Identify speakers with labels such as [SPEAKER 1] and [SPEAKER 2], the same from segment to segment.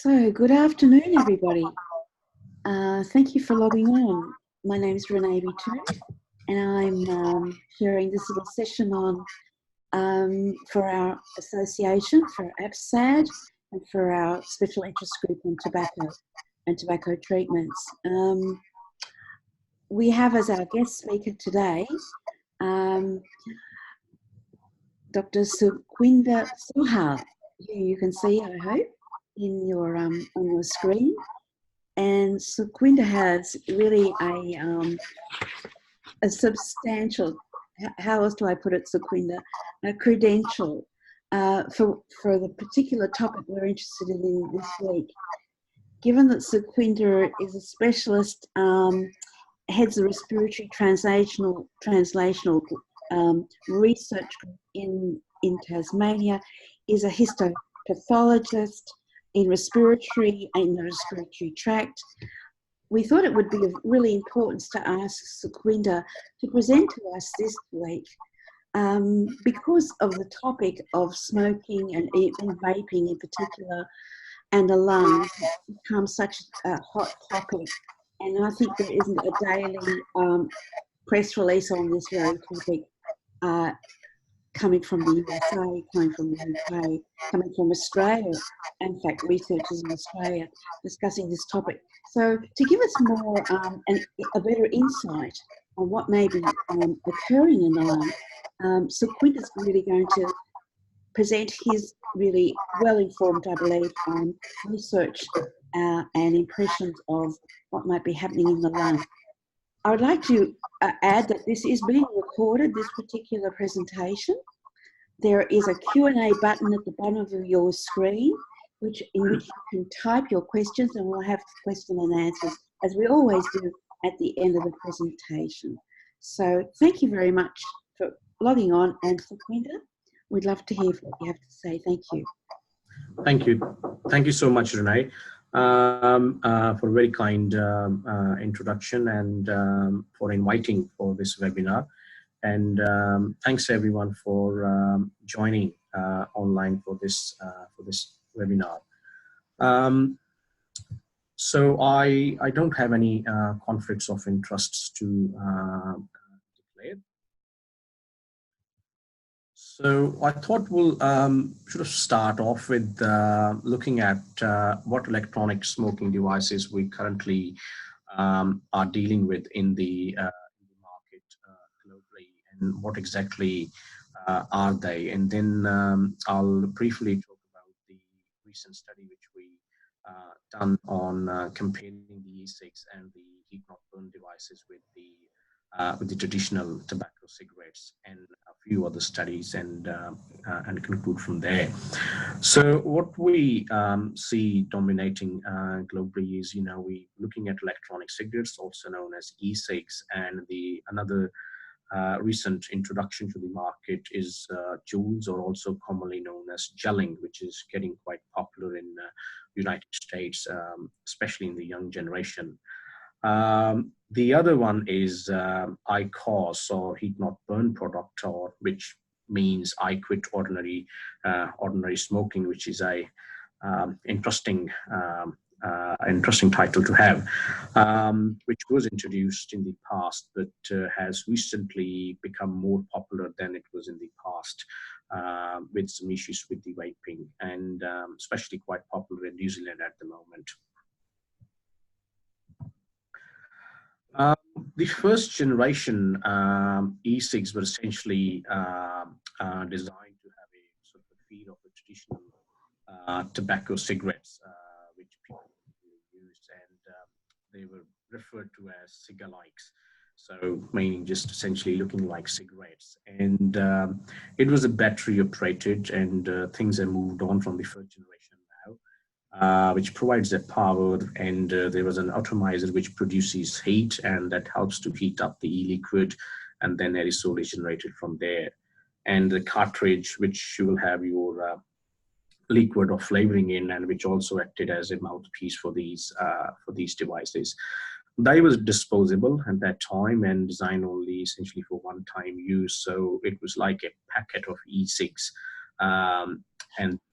[SPEAKER 1] So, good afternoon, everybody. Thank you for logging on. My name is Renee Bitu, and I'm sharing this little session on for our association, for APSAD, and for our special interest group on tobacco and tobacco treatments. We have as our guest speaker today Dr. Sukhwinder Sohal, who you can see, I hope, in your on your screen. And Sukhwinder has really a substantial, how else do I put it, Sukhwinder, a credential for the particular topic we're interested in this week. Given that Sukhwinder is a specialist, heads the respiratory translational research group in Tasmania, is a histopathologist in the respiratory tract. We thought it would be of really importance to ask Sukhwinder to present to us this week because of the topic of smoking and even vaping in particular, and the lungs become such a hot topic. And I think there isn't a daily press release on this very topic coming from the USA, coming from the UK, coming from Australia, in fact, researchers in Australia discussing this topic. So to give us more a better insight on what may be occurring in the lung, Sukhwinder's really going to present his really well-informed, I believe, research and impressions of what might be happening in the lung. I would like to add that this is being recorded, this particular presentation. There is a Q&A button at the bottom of your screen, in which you can type your questions, and we'll have question and answers, as we always do at the end of the presentation. So thank you very much for logging on, and Sukhwinder, we'd love to hear what you have to say. Thank you.
[SPEAKER 2] Thank you. Thank you so much, Renee, for a very kind introduction and for inviting for this webinar. And thanks everyone for joining online for this webinar. So I don't have any conflicts of interests to declare. So I thought we'll sort of start off with looking at what electronic smoking devices we currently are dealing with in the market globally, and what exactly are they. And then I'll briefly talk about the recent study which we done on comparing the e-cigs and the heat-not-burn devices with the traditional tobacco cigarettes, and a few other studies, and conclude from there. So what we see dominating globally is, we looking at electronic cigarettes, also known as e-cigs, and another recent introduction to the market is Juuls, or also commonly known as gelling, which is getting quite popular in United States, especially in the young generation. The other one is IQOS, or heat-not-burn product, or which means I quit ordinary smoking, which is a interesting title to have, which was introduced in the past, but has recently become more popular than it was in the past, with some issues with the vaping, and especially quite popular in New Zealand at the moment. The first generation e-cigs were essentially designed to have a sort of a feel of the traditional tobacco cigarettes, which people used, and they were referred to as cigar-likes. So meaning just essentially looking like cigarettes. And it was a battery operated, and things have moved on from the first generation now, which provides the power, and there was an atomizer which produces heat, and that helps to heat up the e-liquid, and then aerosol is generated from there. And the cartridge, which you will have your liquid or flavoring in, and which also acted as a mouthpiece for these devices. They was disposable at that time and designed only essentially for one-time use. So it was like a packet of e-cigs, and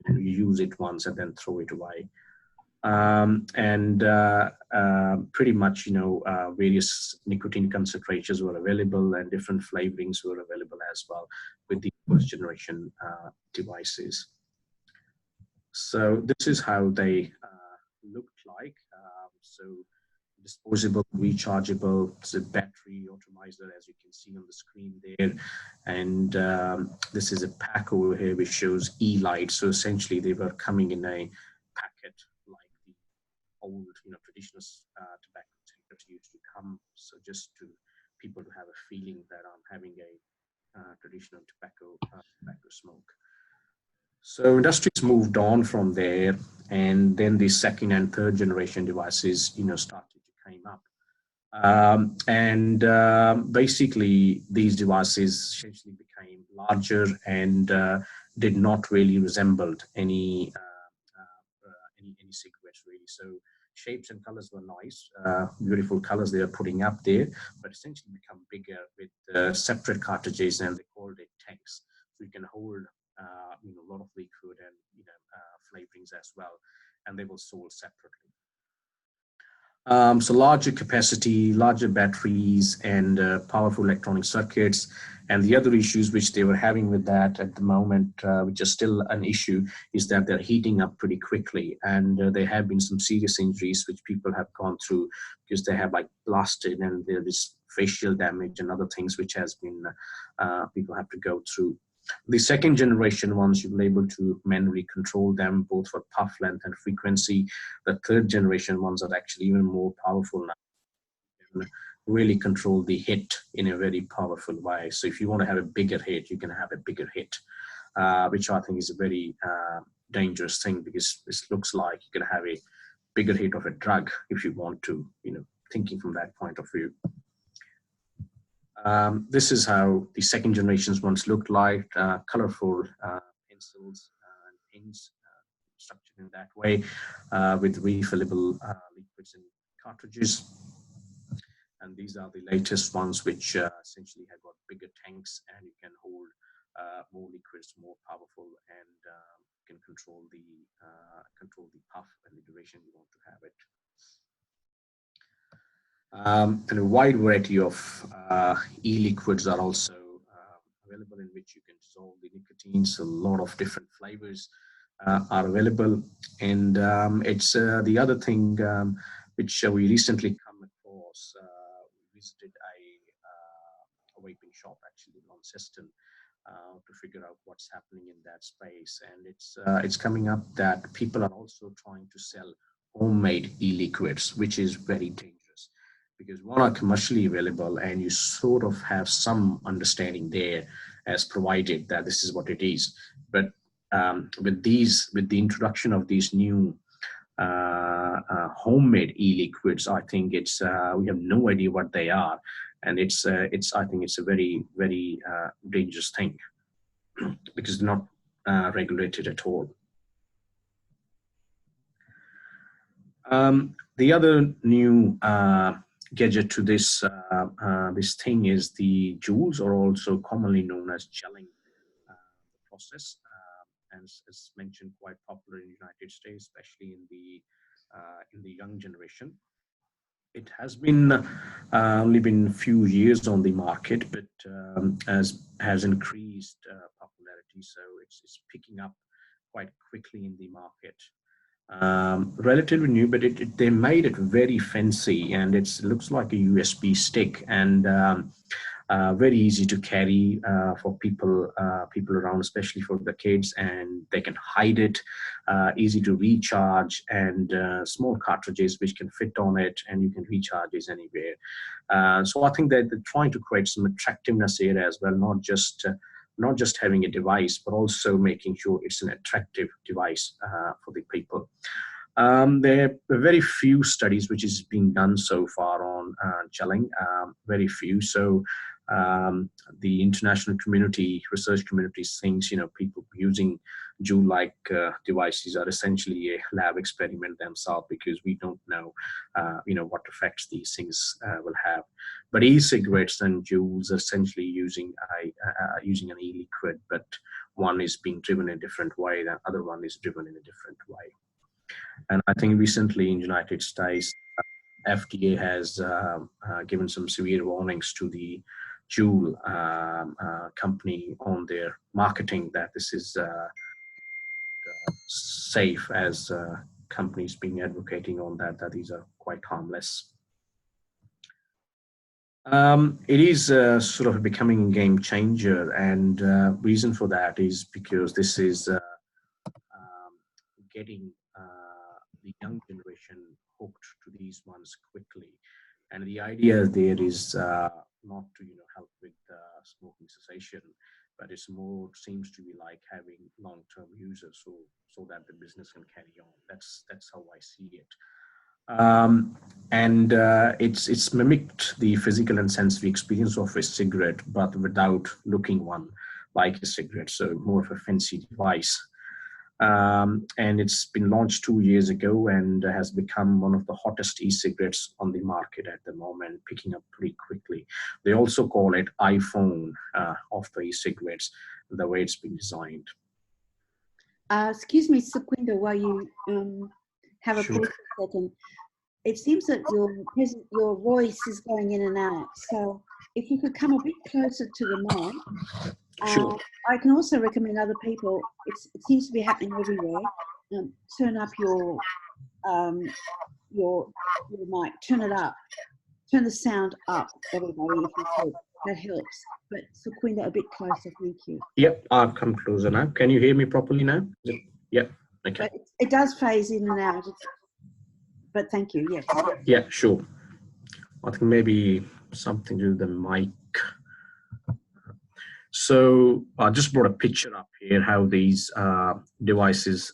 [SPEAKER 2] you use it once and then throw it away. Pretty much, various nicotine concentrations were available and different flavorings were available as well with the first generation devices. So this is how they looked like. So disposable, rechargeable, it's a battery atomizer, as you can see on the screen there. And this is a pack over here which shows E-light. So essentially they were coming in a packet like the old, traditional tobacco cigarettes used to come. So just to people to have a feeling that I'm having a traditional tobacco smoke. So industries moved on from there, and then the second and third generation devices, started to come up. Basically, these devices essentially became larger and did not really resemble any cigarettes really. So shapes and colors were nice, beautiful colors they are putting up there, but essentially become bigger with separate cartridges, and they called it tanks. So you can hold a lot of liquid and flavorings as well, and they were sold separately. So larger capacity, larger batteries, and powerful electronic circuits. And the other issues which they were having with that at the moment, which is still an issue, is that they're heating up pretty quickly. And there have been some serious injuries which people have gone through because they have like blasted, and there is facial damage and other things which has been people have to go through. The second generation ones, you were able to manually control them both for puff length and frequency. The third generation ones are actually even more powerful now. You can really control the hit in a very powerful way. So if you want to have a bigger hit, you can have a bigger hit, which I think is a very dangerous thing, because this looks like you can have a bigger hit of a drug if you want to, thinking from that point of view. This is how the second generations ones looked like, colorful pencils and pins structured in that way, with refillable liquids and cartridges. And these are the latest ones, which essentially have got bigger tanks, and you can hold more liquids, more powerful, and can control the puff and the duration you want to have it. And a wide variety of e-liquids are also available, in which you can dissolve the nicotine. So a lot of different flavors are available. And it's the other thing which we recently come across. We visited a vaping shop actually in Launceston to figure out what's happening in that space. And it's coming up that people are also trying to sell homemade e-liquids, which is very dangerous, because one are commercially available and you sort of have some understanding there as provided that this is what it is. But with the introduction of these new homemade e-liquids, I think it's we have no idea what they are, and I think it's a very, very dangerous thing because they're not regulated at all. The other new gadget to this this thing is the joules, or also commonly known as gelling process, and as mentioned, quite popular in the United States, especially in the young generation. It has been only been a few years on the market, but has increased popularity, so it's picking up quite quickly in the market. Relatively new, but they made it very fancy, and it looks like a USB stick, and very easy to carry for people around, especially for the kids, and they can hide it, easy to recharge, and small cartridges which can fit on it, and you can recharge it anywhere. So I think that they're trying to create some attractiveness here as well, not just having a device, but also making sure it's an attractive device for the people. There are very few studies which is being done so far on gelling, very few. So the international community, research community thinks, people using joule-like devices are essentially a lab experiment themselves, because we don't know, what effects these things will have. But e-cigarettes and joules are essentially using an e-liquid, but one is being driven in a different way, the other one is driven in a different way. And I think recently in the United States, FDA has given some severe warnings to the Juul company on their marketing that this is safe, as companies being advocating on that these are quite harmless. It is sort of becoming a game changer, and reason for that is because this is getting the young generation hooked to these ones quickly. And the idea there is not to help with smoking cessation, but it's more seems to be like having long-term users, so that the business can carry on. That's how I see it. And it's mimicked the physical and sensory experience of a cigarette, but without looking one like a cigarette. So more of a fancy device. And it's been launched 2 years ago and has become one of the hottest e-cigarettes on the market at the moment, picking up pretty quickly. They also call it iPhone of the e-cigarettes, the way it's been designed.
[SPEAKER 1] Excuse me, Sukhwinder, while you have a
[SPEAKER 2] Sure.
[SPEAKER 1] pause for a second. It seems that your voice is going in and out. So if you could come a bit closer to the mic.
[SPEAKER 2] Sure.
[SPEAKER 1] I can also recommend other people. It seems to be happening everywhere. Turn up your mic. Turn it up. Turn the sound up, everybody, if you could. That helps. But Sukhwinder, a bit closer, thank you.
[SPEAKER 2] Yep, I've come closer now. Can you hear me properly now? Yep. Okay.
[SPEAKER 1] But it does phase in and out. But thank you. Yes.
[SPEAKER 2] Yeah, sure. I think maybe something to do with the mic. So I just brought a picture up here how these devices,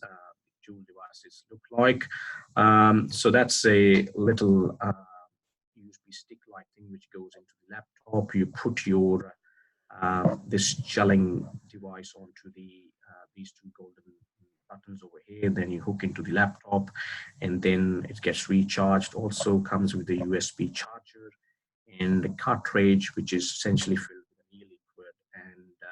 [SPEAKER 2] Juul devices, look like. So that's a little USB stick-like thing which goes into the laptop. You put your this gelling device onto these two golden buttons over here. Then you hook into the laptop, and then it gets recharged. Also comes with a USB charger and a cartridge, which is essentially filled with e-liquid,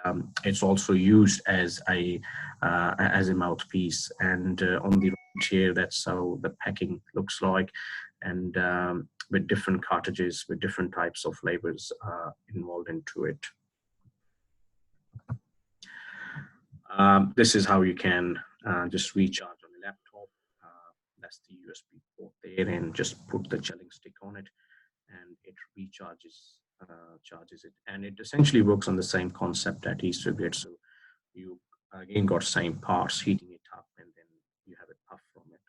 [SPEAKER 2] and it's also used as a mouthpiece. And on the right here, that's how the packing looks like, and with different cartridges with different types of flavors involved into it. This is how you can just recharge on the laptop. That's the USB port there, and just put the gelling stick on it, and it recharges, charges it, and it essentially works on the same concept that e-cigarette. So you again got same parts, heating it up, and then you have it puff from it.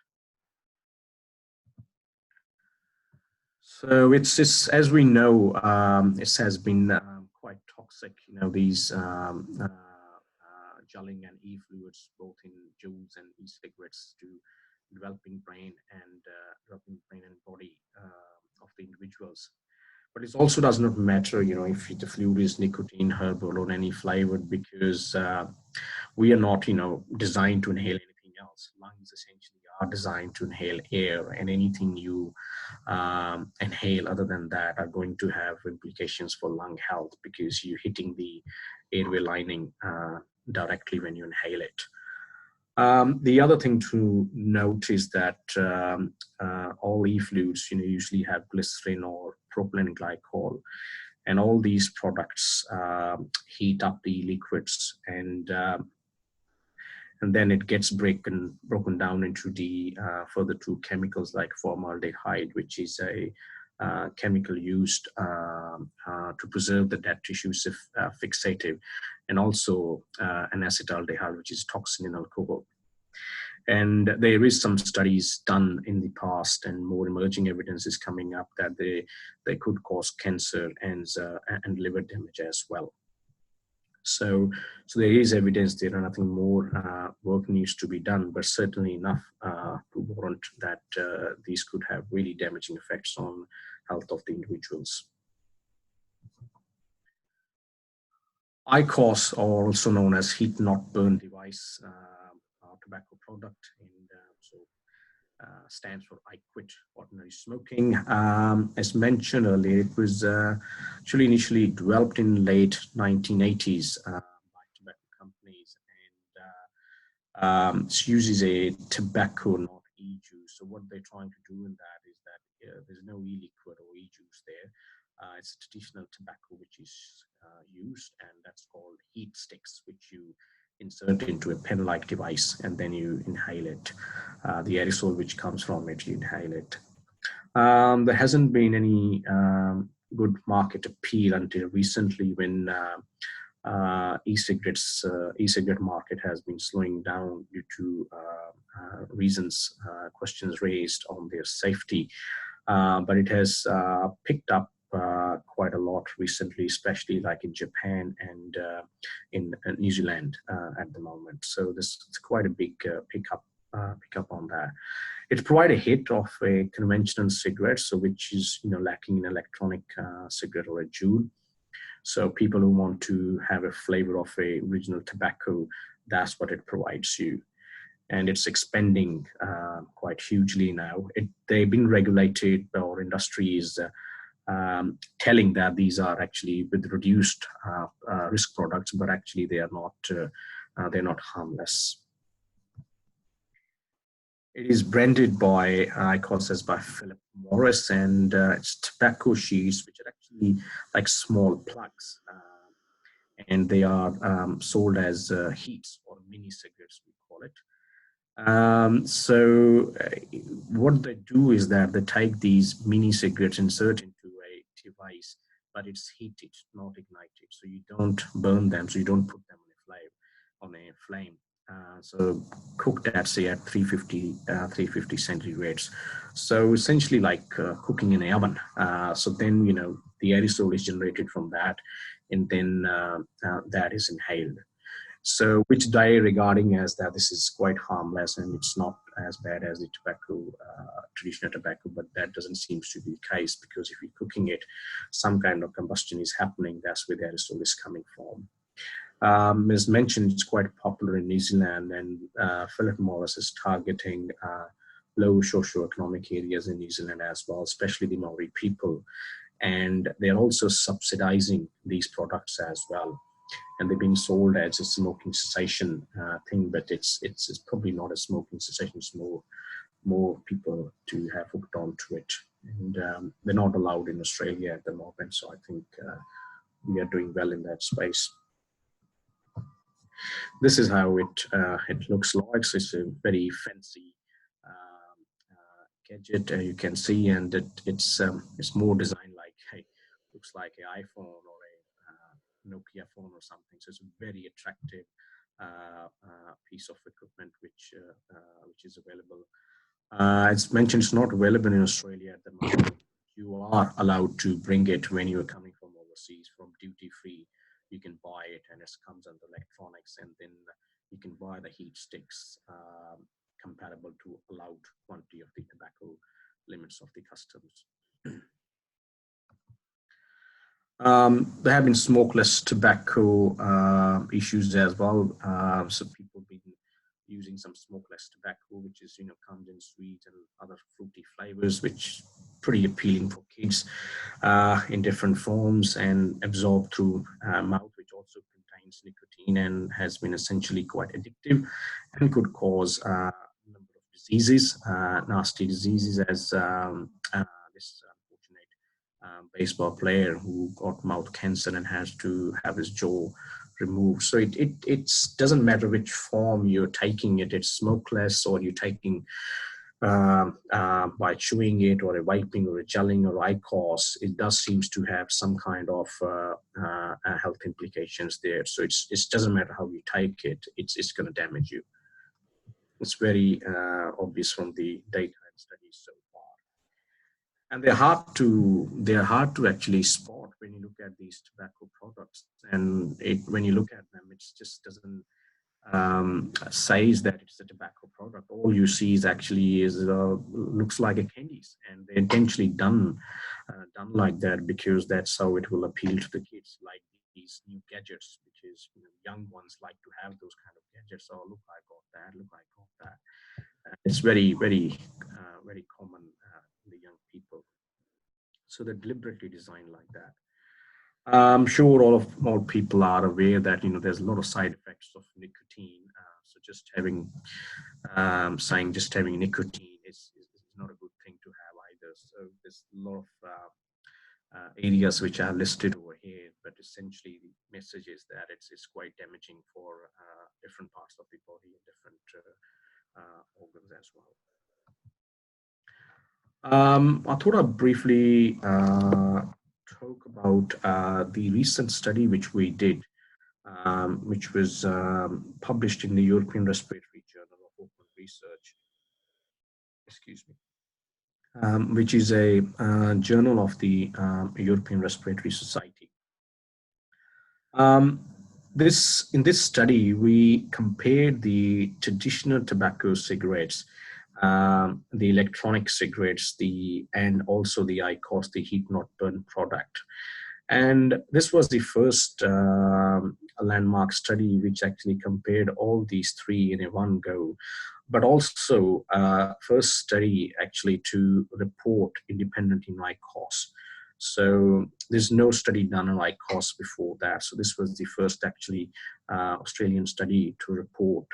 [SPEAKER 2] So it's as we know, it has been quite toxic. These gelling and e-fluids, both in Juuls and e-cigarettes, to developing brain and body of the individuals. But it also does not matter, if the fluid is nicotine, herbal, or any flavored, because we are not, designed to inhale anything else. Lungs essentially are designed to inhale air, and anything you inhale other than that are going to have implications for lung health, because you're hitting the airway lining directly when you inhale it. The other thing to note is that all e-fluids, usually have glycerin or propylene glycol, and all these products heat up the liquids, and then it gets broken down into the further two chemicals like formaldehyde, which is a chemical used to preserve the dead tissues if fixative, and also an acetaldehyde, which is toxin in alcohol. And there is some studies done in the past, and more emerging evidence is coming up that they could cause cancer and liver damage as well. So there is evidence there, and nothing more work needs to be done, but certainly enough to warrant that these could have really damaging effects on health of the individuals. IQOS, or also known as heat not burn device, tobacco product, and stands for I quit ordinary smoking. As mentioned earlier, it was actually initially developed in late 1980s by tobacco companies, and it uses a tobacco, not e-juice. So what they're trying to do in that is that there's no e-liquid or e-juice there. It's a traditional tobacco which is used, and that's called heat sticks, which you insert into a pen-like device and then you inhale it. The aerosol which comes from it, you inhale it. There hasn't been any good market appeal until recently, when e-cigarette market has been slowing down due to reasons, questions raised on their safety. But it has picked up quite a lot recently, especially like in Japan and in New Zealand at the moment. So this is quite a big pickup on that. It provides a hit of a conventional cigarette, so which is lacking in electronic cigarette or a jewel. So people who want to have a flavor of a original tobacco, that's what it provides you. And it's expanding quite hugely now. They've been regulated, or industry is telling that these are actually with reduced risk products, but actually they are not. They're not harmless. It is branded by IQOS by Philip Morris, and it's tobacco sheets, which are actually like small plugs, and they are sold as heats or mini cigarettes, we call it. So what they do is that they take these mini cigarettes, insert into a device, but it's heated, not ignited. So you don't burn them, so you don't put them on a flame. So cooked at, say, at 350 centigrades. So essentially like cooking in an oven. So then, the aerosol is generated from that, and then that is inhaled. So which they regarding as that this is quite harmless and it's not as bad as the tobacco, traditional tobacco, but that doesn't seem to be the case, because if you're cooking it, some kind of combustion is happening. That's where the aerosol is coming from. As mentioned, it's quite popular in New Zealand, and Philip Morris is targeting low socioeconomic areas in New Zealand as well, especially the Maori people. And they're also subsidizing these products as well. And they're being sold as a smoking cessation thing, but it's probably not a smoking cessation. It's more people to have hooked onto it, and they're not allowed in Australia at the moment. So I think we are doing well in that space. This is how it looks like. So it's a very fancy gadget, you can see, and it's more designed like looks like an iPhone or a Nokia phone or something. So it's a very attractive piece of equipment which is available. It's mentioned it's not available in Australia at the moment. You are allowed to bring it when you are coming from overseas, from duty free. You can buy it, and it comes under electronics, and then you can buy the heat sticks comparable to allowed quantity of the tobacco limits of the customs. There have been smokeless tobacco issues as well. So people have been using some smokeless tobacco, which is comes in sweet and other fruity flavors, which pretty appealing for kids in different forms, and absorbed through mouth, which also contains nicotine and has been essentially quite addictive and could cause a number of diseases, nasty diseases, as this unfortunate baseball player who got mouth cancer and has to have his jaw removed. So it doesn't matter which form you're taking it. It's smokeless, or you're taking by chewing it, or a wiping, or a gelling, or IQOS. It does seems to have some kind of health implications there. So it doesn't matter how you take it. It's going to damage you. It's very obvious from the data and studies so far. And they're hard to actually spot when you look at these tobacco products. And when you look at them, it just doesn't says that it's a tobacco product. All you see is actually looks like a candies, and they're intentionally done like that, because that's how it will appeal to the kids, like these new gadgets, which is young ones like to have those kind of gadgets. Oh, look, I got that. Look, I got that. It's very, very, very common in the young people. So they're deliberately designed like that. I'm sure all people are aware that there's a lot of side effects of nicotine. So just having nicotine there's a lot of areas which are listed over here, but essentially the message is that it's quite damaging for different parts of the body and different organs as well. I thought I'd briefly talk about the recent study which we did, which was published in the European Respiratory Journal of Open Research, excuse me, which is a journal of the European Respiratory Society. In this study, we compared the traditional tobacco cigarettes, the electronic cigarettes, and also the IQOS, the heat not burn product. And this was the first landmark study which actually compared all these three in a one go, but also first study actually to report independent in IQOS. So there's no study done on IQOS before that. So this was the first actually Australian study to report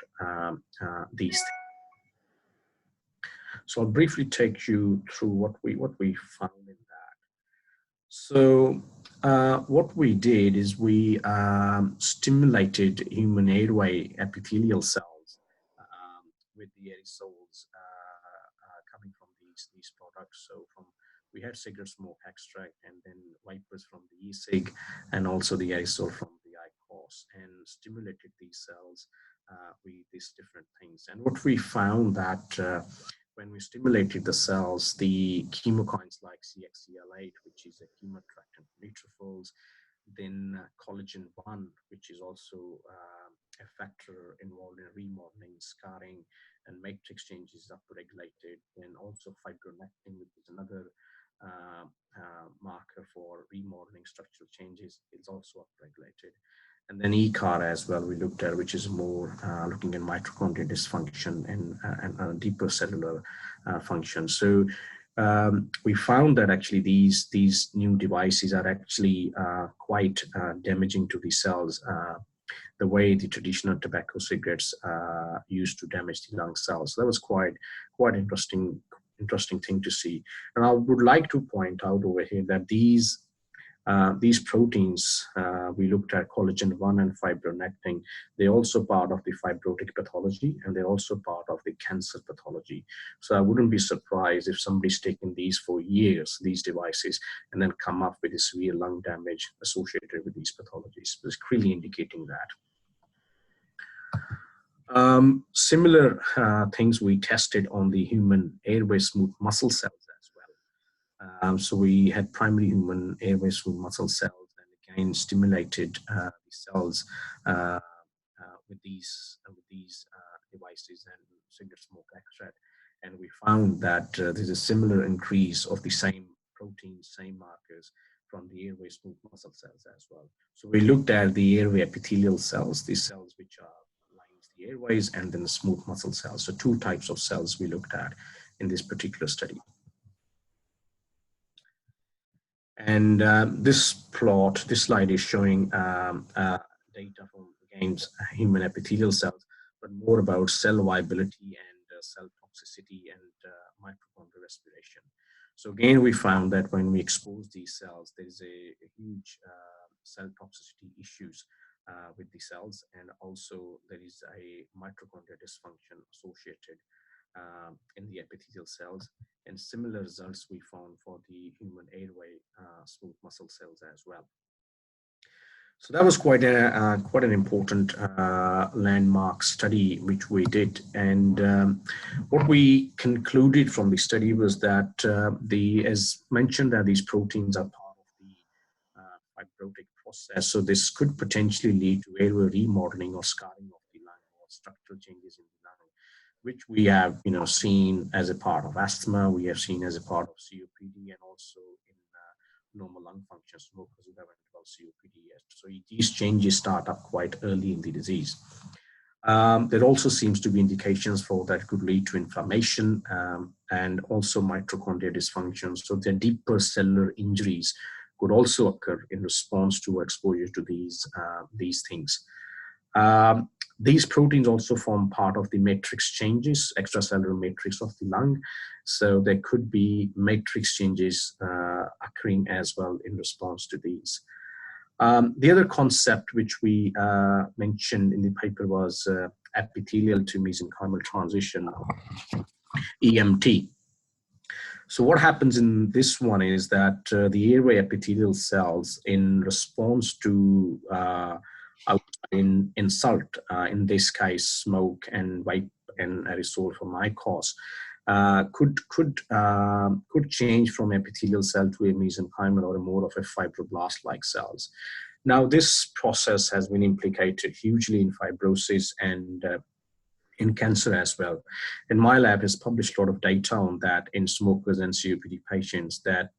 [SPEAKER 2] these things. So I'll briefly take you through what we found in that. So what we did is we stimulated human airway epithelial cells with the aerosols coming from these products. So we had cigarette smoke extract and then vapors from the e-cig and also the aerosol from the IQOS, and stimulated these cells with these different things. And what we found that when we stimulated the cells, the chemokines like CXCL8, which is a chemoattractant neutrophils, then collagen 1, which is also a factor involved in remodeling, scarring, and matrix changes upregulated, and also fibronectin, which is another marker for remodeling structural changes, is also upregulated. And then ECAR as well we looked at, which is more looking at mitochondrial dysfunction and deeper cellular function. So we found that actually these new devices are actually quite damaging to the cells, the way the traditional tobacco cigarettes used to damage the lung cells. So that was quite interesting thing to see. And I would like to point out over here that these proteins, we looked at collagen 1 and fibronectin, they're also part of the fibrotic pathology, and they're also part of the cancer pathology. So I wouldn't be surprised if somebody's taken these for years, these devices, and then come up with a severe lung damage associated with these pathologies. It's clearly indicating that. Similar things we tested on the human airway smooth muscle cells as well. So we had primary human airway smooth muscle cells, and again stimulated the cells with these devices and cigarette smoke extract, and we found that there's a similar increase of the same proteins, same markers from the airway smooth muscle cells as well. So we looked at the airway epithelial cells, these cells which are lines the airways, and then the smooth muscle cells. So two types of cells we looked at in this particular study. And this slide is showing data from, again, human epithelial cells, but more about cell viability and cell toxicity and mitochondrial respiration. So again, we found that when we expose these cells, there is a huge cell toxicity issues with the cells, and also there is a mitochondrial dysfunction associated in the epithelial cells, and similar results we found for the human airway smooth muscle cells as well. So that was quite an important landmark study which we did, and what we concluded from the study was that as mentioned, that these proteins are part of the fibrotic process. So this could potentially lead to airway remodeling or scarring of the lung or structural changes in the lung, which we have seen as a part of asthma, we have seen as a part of COPD, and also in normal lung function, smokers who have developed COPD. So these changes start up quite early in the disease. There also seems to be indications for that could lead to inflammation and also mitochondrial dysfunction. So the deeper cellular injuries could also occur in response to exposure to these things. These proteins also form part of the matrix changes, extracellular matrix of the lung. So there could be matrix changes occurring as well in response to these. The other concept which we mentioned in the paper was epithelial to mesenchymal transition, EMT. So what happens in this one is that the airway epithelial cells, in response to insult, in this case smoke and vape and aerosol from my cause, could change from epithelial cell to a mesenchymal or more of a fibroblast-like cells. Now, this process has been implicated hugely in fibrosis and in cancer as well. And my lab has published a lot of data on that in smokers and COPD patients, that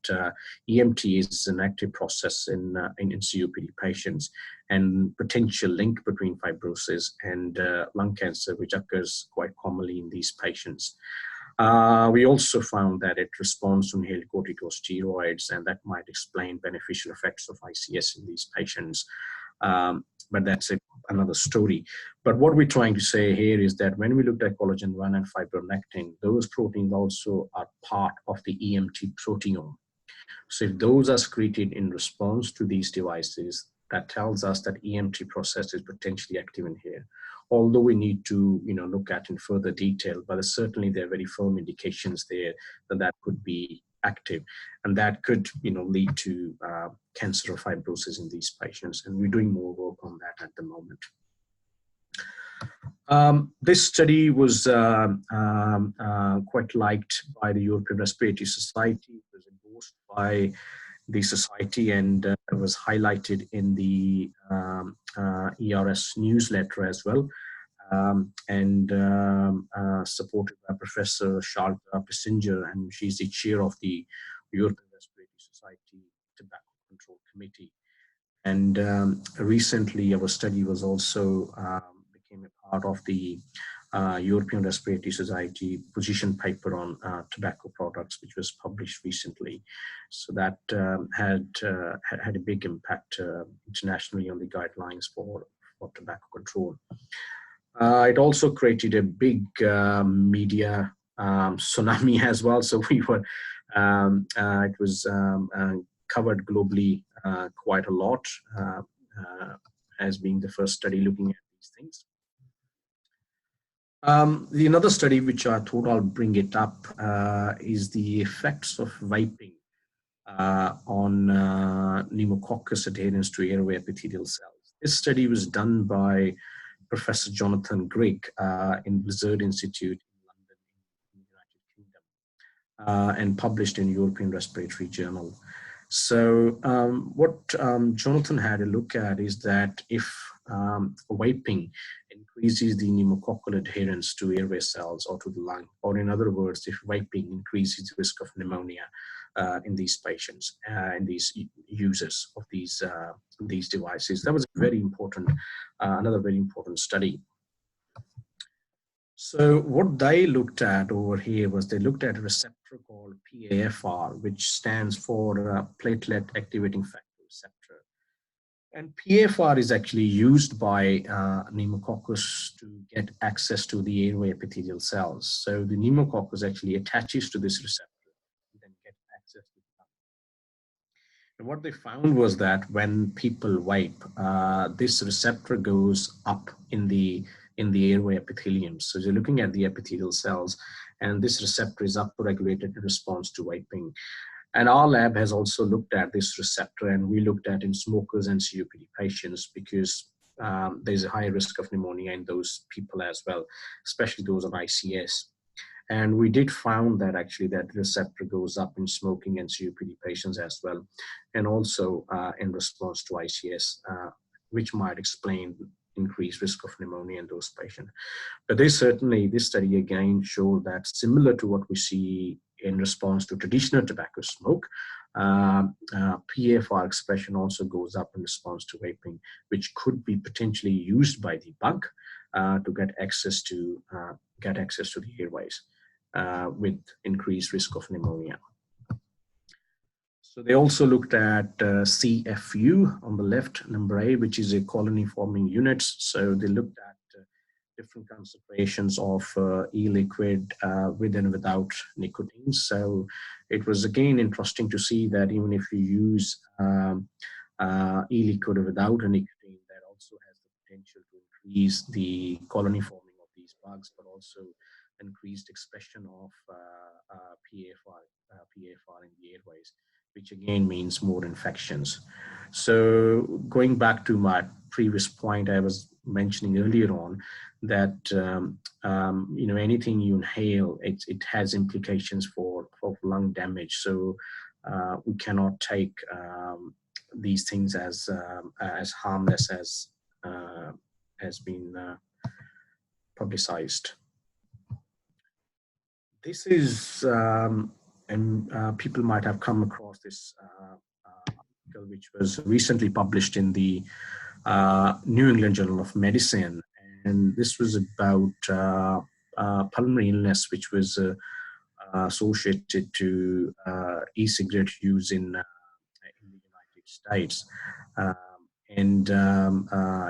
[SPEAKER 2] EMT is an active process in COPD patients, and potential link between fibrosis and lung cancer, which occurs quite commonly in these patients. We also found that it responds to inhaled corticosteroids, and that might explain beneficial effects of ICS in these patients. But that's another story. But what we're trying to say here is that when we looked at collagen 1 and fibronectin, those proteins also are part of the EMT proteome. So if those are secreted in response to these devices, that tells us that EMT process is potentially active in here. Although we need to, look at in further detail, but certainly there are very firm indications there that that could be active, and that could, lead to cancer or fibrosis in these patients. And we're doing more work on that at the moment. This study was quite liked by the European Respiratory Society. It was endorsed by the society, and it was highlighted in the ERS newsletter as well, and supported by Professor Charlotte Pissinger, and she's the chair of the European Respiratory Society Tobacco Control Committee. And recently our study was also became a part of the European Respiratory Society position paper on tobacco products, which was published recently. So that had a big impact internationally on the guidelines for tobacco control. It also created a big media tsunami as well. So we were, it was covered globally quite a lot, as being the first study looking at these things. Another study which I thought I'll bring it up is the effects of vaping on pneumococcus adherence to airway epithelial cells. This study was done by Professor Jonathan Grigg in Blizzard Institute in London, in the United Kingdom, and published in European Respiratory Journal. So what Jonathan had a look at is that if vaping increases the pneumococcal adherence to airway cells or to the lung, or in other words, if vaping increases the risk of pneumonia in these patients, in these users of these devices. That was a very important, another very important study. So what they looked at over here was they looked at a receptor called PAFR, which stands for platelet activating factor receptor. And PAFR is actually used by pneumococcus to get access to the airway epithelial cells. So the pneumococcus actually attaches to this receptor and then get access to the lung. And what they found was that when people vape, this receptor goes up in the airway epithelium. So you're looking at the epithelial cells, and this receptor is upregulated in response to vaping. And our lab has also looked at this receptor, and we looked at in smokers and COPD patients, because there's a high risk of pneumonia in those people as well, especially those on ICS. And we did found that actually that receptor goes up in smoking and COPD patients as well, and also in response to ICS, which might explain increased risk of pneumonia in those patients. But this study again showed that similar to what we see in response to traditional tobacco smoke, PAFR expression also goes up in response to vaping, which could be potentially used by the bug to get access to the airways with increased risk of pneumonia. So they also looked at CFU on the left, number A, which is a colony forming units. So they looked at different concentrations of e-liquid with and without nicotine. So it was again interesting to see that even if you use e-liquid without a nicotine, that also has the potential to increase the colony forming of these bugs, but also increased expression of PAFR in the airways, which again means more infections. So going back to my previous point I was mentioning earlier on, that anything you inhale, it has implications for lung damage. So we cannot take these things as harmless as has been publicized. This is, and people might have come across this article, which was recently published in the New England Journal of Medicine. And this was about pulmonary illness, which was associated to e-cigarette use in the United States. I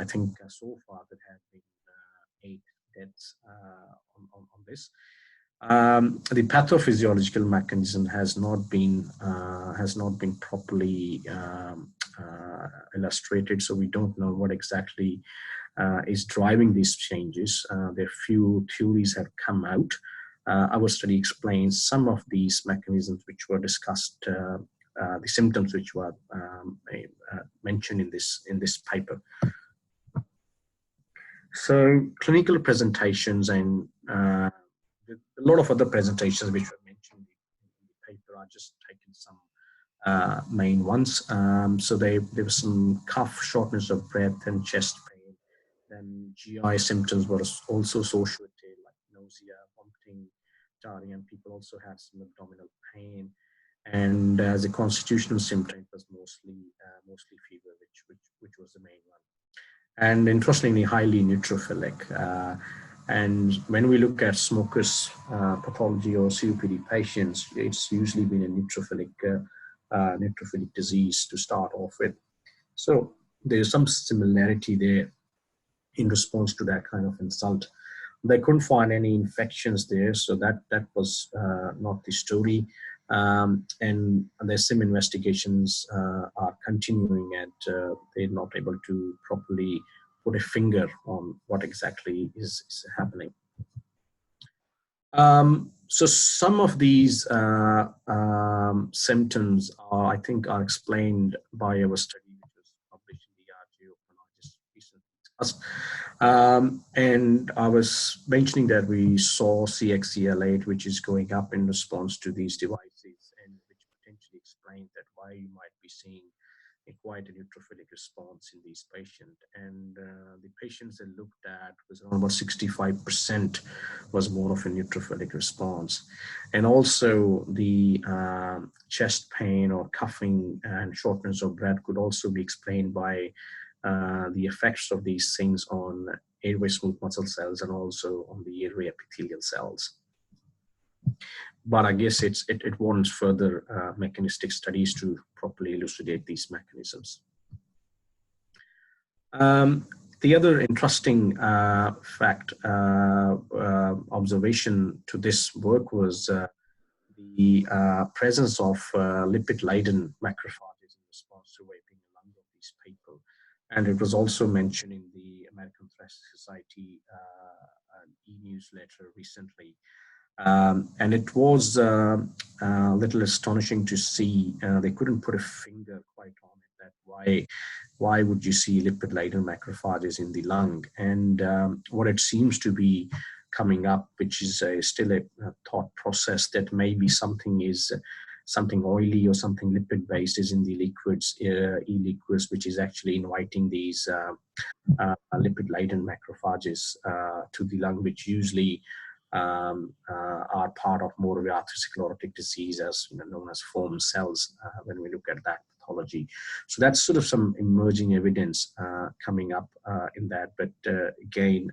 [SPEAKER 2] think so far there have been 8 deaths on this. The pathophysiological mechanism has not been properly illustrated, so we don't know what exactly is driving these changes. There are few theories have come out. Our study explains some of these mechanisms which were discussed, the symptoms which were mentioned in this paper. So clinical presentations and a lot of other presentations which were mentioned in the paper are just taken some main ones. So there was some cough, shortness of breath, and chest pain. Then GI symptoms were also associated, like nausea, vomiting, diarrhea, and people also had some abdominal pain. And as a constitutional symptom, it was mostly fever, which was the main one. And interestingly, highly neutrophilic. And when we look at smokers' pathology or COPD patients, it's usually been a neutrophilic disease to start off with. So there's some similarity there in response to that kind of insult. They couldn't find any infections there, so that was not the story. And there's some investigations are continuing, and they're not able to properly put a finger on what exactly is happening. So some of these symptoms I think are explained by our study, which was published in the RGO and I just recently discussed. And I was mentioning that we saw CXCL8, which is going up in response to these devices, and which potentially explains that why you might be seeing quite a neutrophilic response in these patients. And the patients that looked at was around about 65% was more of a neutrophilic response. And also the chest pain or coughing and shortness of breath could also be explained by the effects of these things on airway smooth muscle cells and also on the airway epithelial cells. But I guess it warrants further mechanistic studies to properly elucidate these mechanisms. The other interesting fact, observation to this work was the presence of lipid-laden macrophages in response to vaping in lung of these people. And it was also mentioned in the American Thoracic Society e-newsletter recently. And it was a little astonishing to see they couldn't put a finger quite on it, that why would you see lipid-laden macrophages in the lung? And what it seems to be coming up, which is still a thought process, that maybe something oily or something lipid-based is in the liquids, e-liquids, which is actually inviting these lipid-laden macrophages to the lung, which usually are part of more of the atherosclerotic disease, as known as foam cells, when we look at that pathology. So that's sort of some emerging evidence coming up in that. But again,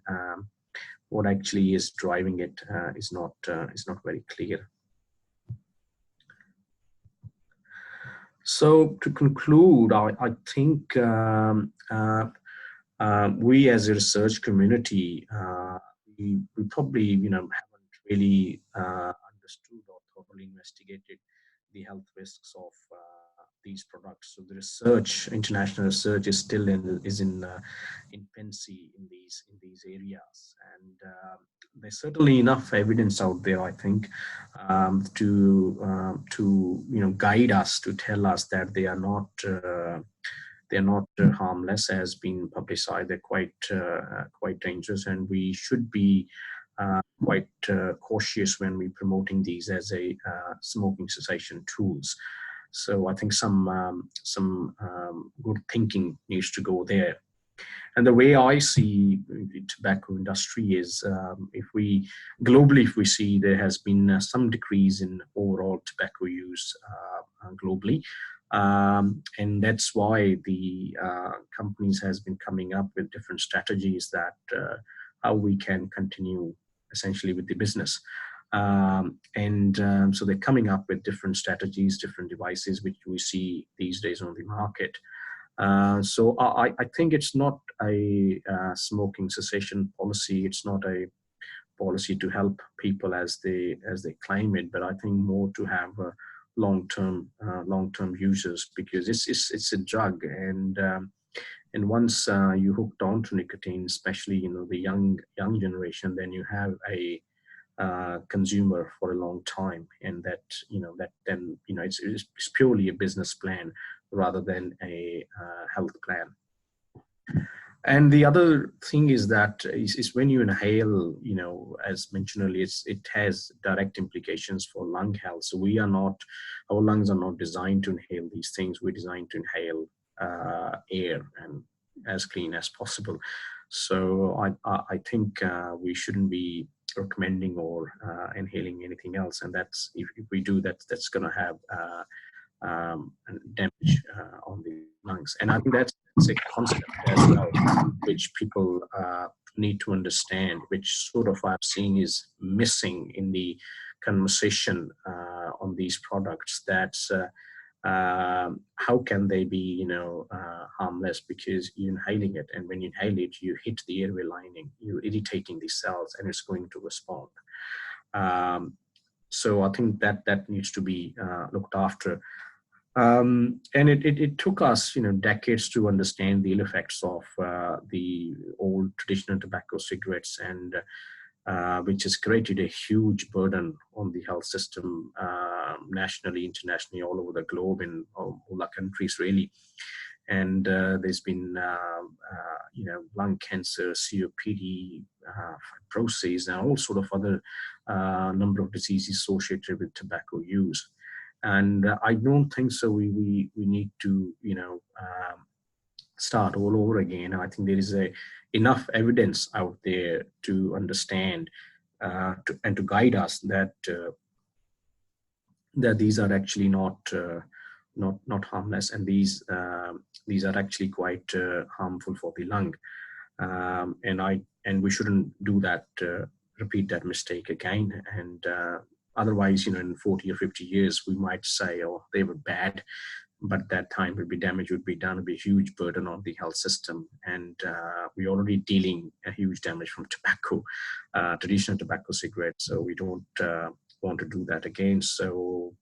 [SPEAKER 2] what actually is driving it is not very clear. So to conclude, I think we as a research community, we probably, haven't really understood or thoroughly investigated the health risks of these products. So the research, international research, is still in infancy in these areas, and there's certainly enough evidence out there, I think, to guide us, to tell us that they are not. They're not harmless, as been publicized. They're quite dangerous, and we should be quite cautious when we're promoting these as a smoking cessation tools. So I think some good thinking needs to go there. And the way I see the tobacco industry is, if we see there has been some decrease in overall tobacco use globally. And that's why the companies has been coming up with different strategies that how we can continue essentially with the business. So they're coming up with different strategies, different devices, which we see these days on the market. So I think it's not a smoking cessation policy. It's not a policy to help people as they claim it, but I think more to have long-term users, because it's a drug, and once you hooked onto nicotine, especially the young generation, then you have a consumer for a long time, and that then it's purely a business plan rather than a health plan. And the other thing is that is when you inhale, as mentioned earlier, it has direct implications for lung health. So our lungs are not designed to inhale these things. We're designed to inhale air, and as clean as possible. So I think we shouldn't be recommending or inhaling anything else. And that's, if we do that, that's going to have damage on the lungs. And I think that's a concept as well, which people need to understand, which sort of I've seen is missing in the conversation on these products. That's how can they be harmless, because you're inhaling it, and when you inhale it, you hit the airway lining, you're irritating the cells, and it's going to respond. So I think that needs to be looked after. And it took us, decades to understand the ill effects of the old traditional tobacco cigarettes, and which has created a huge burden on the health system, nationally, internationally, all over the globe, in all the countries, really. And there's been, lung cancer, COPD, fibrosis, and all sort of other number of diseases associated with tobacco use. And I don't think so. We need to, start all over again. I think there is enough evidence out there to understand and to guide us that these are actually not harmless, and these are actually quite harmful for the lung. And we shouldn't do that. Repeat that mistake again. And otherwise, in 40 or 50 years, we might say, oh, they were bad, but that time would be damage would be done, would be a huge burden on the health system. And we're already dealing a huge damage from tobacco, traditional tobacco cigarettes. So we don't want to do that again. So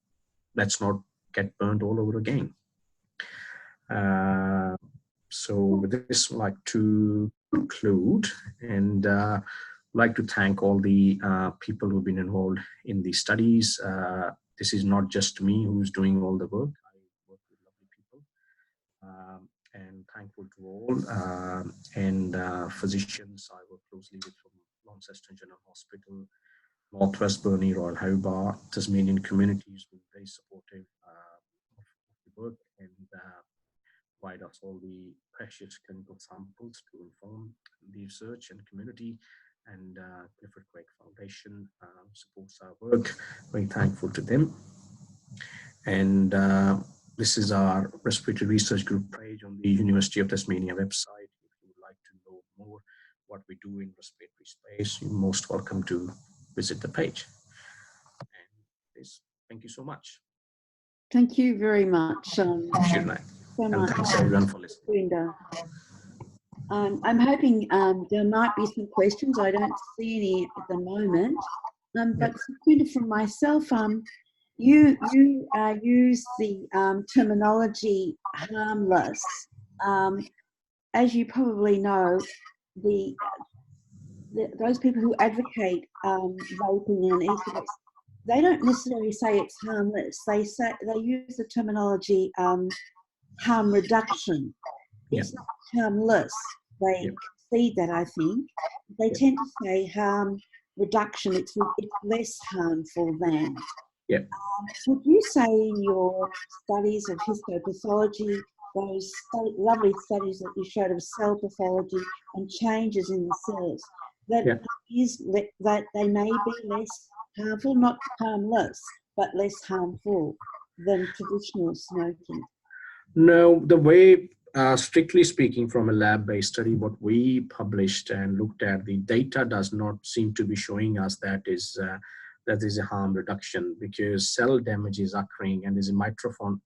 [SPEAKER 2] let's not get burned all over again. So with this, I'd like to conclude, and like to thank all the people who've been involved in the studies. This is not just me who's doing all the work. I work with lovely people, and thankful to all. And physicians I work closely with from Launceston General Hospital, Northwest Burnie, Royal Hobart, Tasmanian communities were very supportive of the work, and provide us all the precious clinical samples to inform the research and community. And Clifford Craig Foundation supports our work. Very thankful to them. And this is our respiratory research group page on the University of Tasmania website. If you would like to know more what we do in respiratory space, you're most welcome to visit the page. And thank you so much.
[SPEAKER 1] Thank you very much.
[SPEAKER 2] And thanks everyone for listening.
[SPEAKER 1] I'm hoping there might be some questions. I don't see any at the moment. But from myself, you use the terminology harmless. As you probably know, those people who advocate vaping and e-cigarettes, they don't necessarily say it's harmless. They use the terminology harm reduction. It's not harmless. They concede that, I think. They tend to say harm reduction, it's less harmful than. Would you say in your studies of histopathology, those lovely studies that you showed of cell pathology and changes in the cells, that they may be less harmful, not harmless, but less harmful than traditional smoking?
[SPEAKER 2] No, the way, strictly speaking, from a lab-based study, what we published and looked at, the data does not seem to be showing us that is a harm reduction, because cell damage is occurring and there's a mitochondrial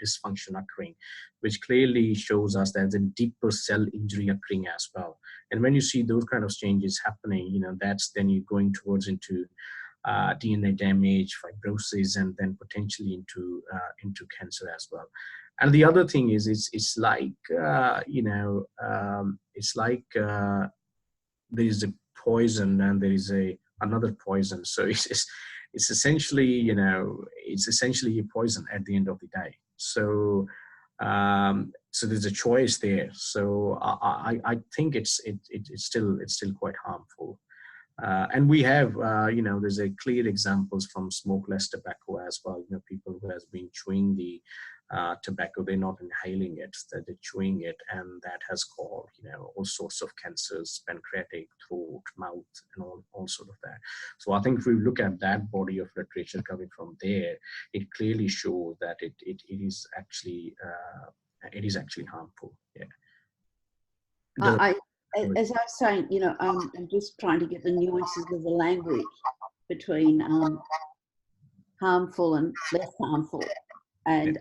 [SPEAKER 2] dysfunction occurring, which clearly shows us there's a deeper cell injury occurring as well. And when you see those kind of changes happening, that's then you're going towards into DNA damage, fibrosis, and then potentially into cancer as well. And the other thing is, it's like it's like there is a poison and there is another poison. So it's essentially it's essentially a poison at the end of the day. So so there's a choice there. So I think it's still quite harmful. And we have, there's a clear examples from smokeless tobacco as well. People who has been chewing the tobacco, they're not inhaling it, that they're chewing it, and that has caused, all sorts of cancers, pancreatic, throat, mouth, and all sort of that. So I think if we look at that body of literature coming from there, it clearly shows that it is actually harmful.
[SPEAKER 1] As I was saying, I'm just trying to get the nuances of the language between harmful and less harmful. And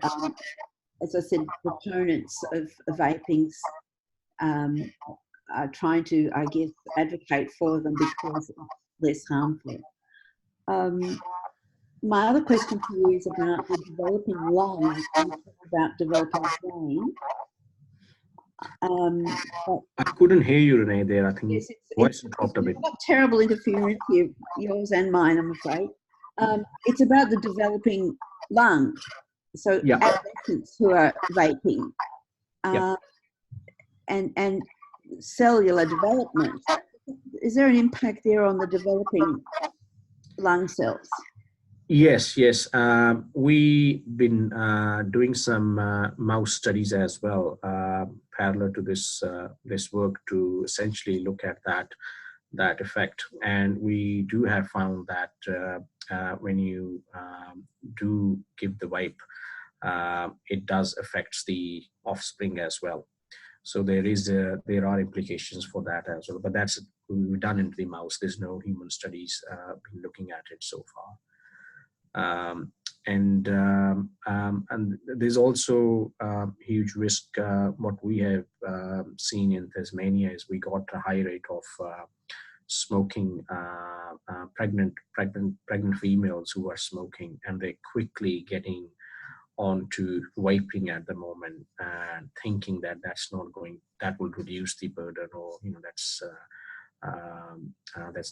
[SPEAKER 1] as I said, proponents of vapings are trying to, I guess, advocate for them because it's less harmful. My other question to you is about the developing lung, about developing brain.
[SPEAKER 2] I couldn't hear you, Renee, there. I think yes, voice dropped a bit.
[SPEAKER 1] Got terrible interference here, yours and mine, I'm afraid. It's about the developing lung. So adolescents who are vaping and cellular development. Is there an impact there on the developing lung cells?
[SPEAKER 2] Yes. We've been doing some mouse studies as well, parallel to this work, to essentially look at that effect. And we do have found that when you do give the vape, it does affect the offspring as well. So there are implications for that as well. But that's we've done into the mouse. There's no human studies been looking at it so far. And there's also huge risk. What we have seen in Tasmania is we got a high rate of smoking, pregnant females who are smoking, and they're quickly getting onto vaping at the moment, and thinking that that will reduce the burden, or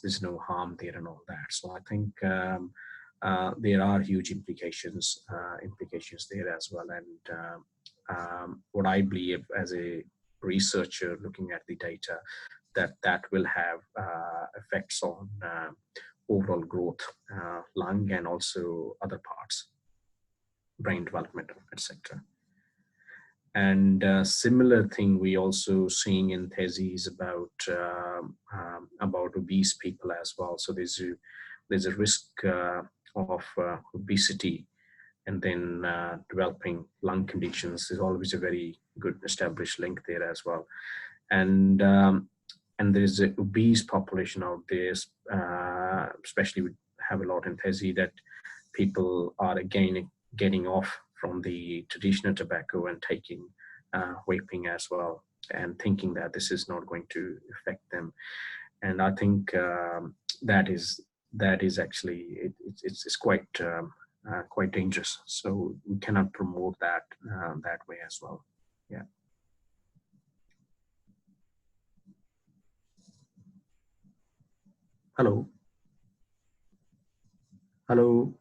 [SPEAKER 2] there's no harm there and all that. So I think there are huge implications there as well. And what I believe as a researcher looking at the data, that will have effects on overall growth, lung, and also other parts, brain development, etc. And similar thing we also seeing in Thesi is about obese people as well. So there's a risk of obesity, and then developing lung conditions. There's always a very good established link there as well. And there's an obese population out there, especially we have a lot in Thesi, that people are again getting off from the traditional tobacco and taking vaping as well. and thinking that this is not going to affect them. And I think that is actually it's quite quite dangerous. So we cannot promote that that way as well. Yeah. Hello. Hello.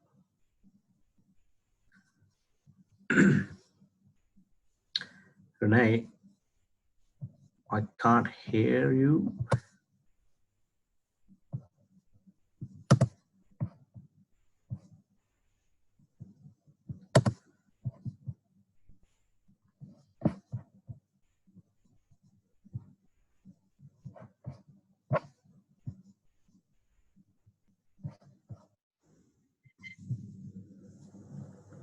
[SPEAKER 2] Renee, I can't hear you.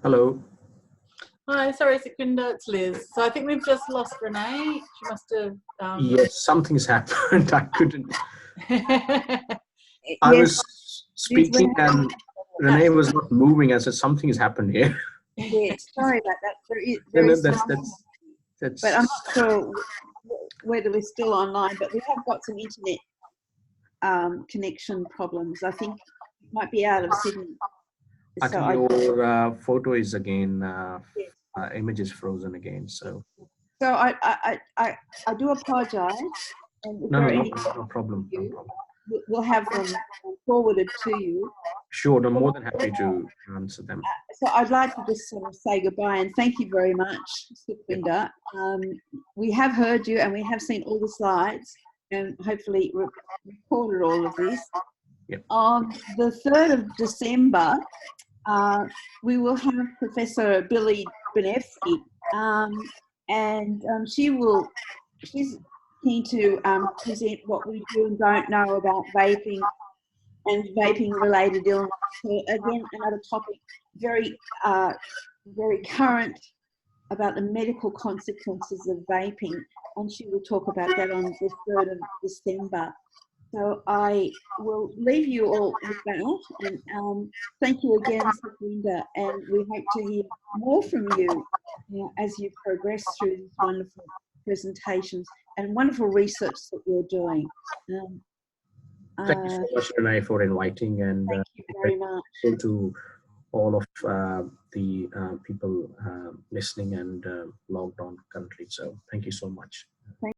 [SPEAKER 2] Hello.
[SPEAKER 3] Hi, sorry, Sukhwinder, it's Liz. So I think we've just lost Renee. She must have.
[SPEAKER 2] Yes, something's happened. I couldn't. I
[SPEAKER 1] Yes,
[SPEAKER 2] was speaking and Renee was not moving. I said, something has happened here.
[SPEAKER 1] yes, sorry about that.
[SPEAKER 2] No,
[SPEAKER 1] There
[SPEAKER 2] no,
[SPEAKER 1] is
[SPEAKER 2] that's
[SPEAKER 1] but I'm not sure whether we're still online, but we have got some internet connection problems. I think it might be out of Sydney.
[SPEAKER 2] I
[SPEAKER 1] So
[SPEAKER 2] think your photo is again,
[SPEAKER 1] yes.
[SPEAKER 2] image is frozen again. So
[SPEAKER 1] So I do apologise, and if
[SPEAKER 2] no,
[SPEAKER 1] there
[SPEAKER 2] no,
[SPEAKER 1] are
[SPEAKER 2] no,
[SPEAKER 1] any
[SPEAKER 2] no problem, no
[SPEAKER 1] you,
[SPEAKER 2] problem.
[SPEAKER 1] we'll have them forwarded to you.
[SPEAKER 2] Sure, I'm more than happy to answer them.
[SPEAKER 1] So I'd like to just sort of say goodbye and thank you very much, Sukhwinder. We have heard you and we have seen all the slides and hopefully recorded all of this.
[SPEAKER 2] Yep.
[SPEAKER 1] On the 3rd of December, we will have Professor Billy Benefsky, and she's keen to present what we do and don't know about vaping and vaping-related illness. So again, another topic very, very current about the medical consequences of vaping, and she will talk about that on the 3rd of December. So I will leave you all with that, and thank you again, Sukhwinder, and we hope to hear more from you, as you progress through these wonderful presentations and wonderful research that you're doing.
[SPEAKER 2] Thank you so much, Renee, for inviting, and
[SPEAKER 1] thank you very much.
[SPEAKER 2] to all of the people listening and logged on currently. So thank you so much.
[SPEAKER 1] Thank